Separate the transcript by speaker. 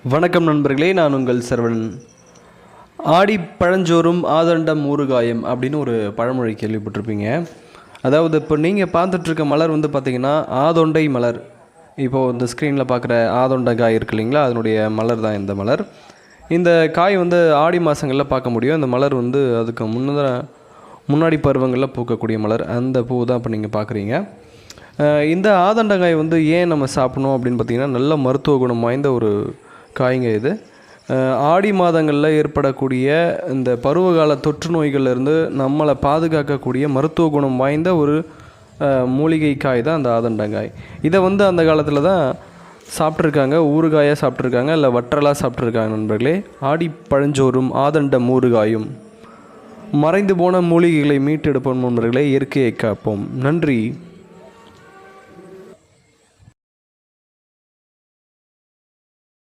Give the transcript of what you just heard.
Speaker 1: வணக்கம் நண்பர்களே, நான் உங்கள் சரவணன். ஆடி பழஞ்சோறும் ஆதண்டம் ஊறுகாயம் அப்படின்னு ஒரு பழமொழி கேள்விப்பட்டிருப்பீங்க. அதாவது இப்போ நீங்கள் பார்த்துட்ருக்க மலர் வந்து பார்த்திங்கன்னா ஆதொண்டை மலர். இப்போது இந்த ஸ்க்ரீனில் பார்க்குற ஆதொண்டை காய் இருக்கு இல்லைங்களா, அதனுடைய மலர் தான் இந்த மலர். இந்த காய் வந்து ஆடி மாதங்களில் பார்க்க முடியும். இந்த மலர் வந்து அதுக்கு முன்னாடி பருவங்களில் பூக்கக்கூடிய மலர். அந்த பூ தான் இப்போ நீங்கள் பார்க்குறீங்க. இந்த ஆதண்டங்காய் வந்து ஏன் நம்ம சாப்பிடணும் அப்படின்னு பார்த்திங்கன்னா, நல்ல மருத்துவ குணம் வாய்ந்த ஒரு காய்ங்க இது. ஆடி மாதங்களில் ஏற்படக்கூடிய இந்த பருவகால தொற்று நோய்கள்லேருந்து நம்மளை பாதுகாக்கக்கூடிய மருத்துவ குணம் வாய்ந்த ஒரு மூலிகை காய் தான் அந்த ஆதண்டங்காய். இதை வந்து அந்த காலத்தில் தான் சாப்பிட்ருக்காங்க, ஊறுகாயாக சாப்பிட்ருக்காங்க, இல்லை வற்றலாக சாப்பிட்ருக்காங்க. நண்பர்களே, ஆடி பழஞ்சோறும் ஆதண்டம் ஊறுகாயும். மறைந்து போன மூலிகைகளை மீட்டெடுப்போம் நண்பர்களே, இயற்கையை காப்போம். நன்றி.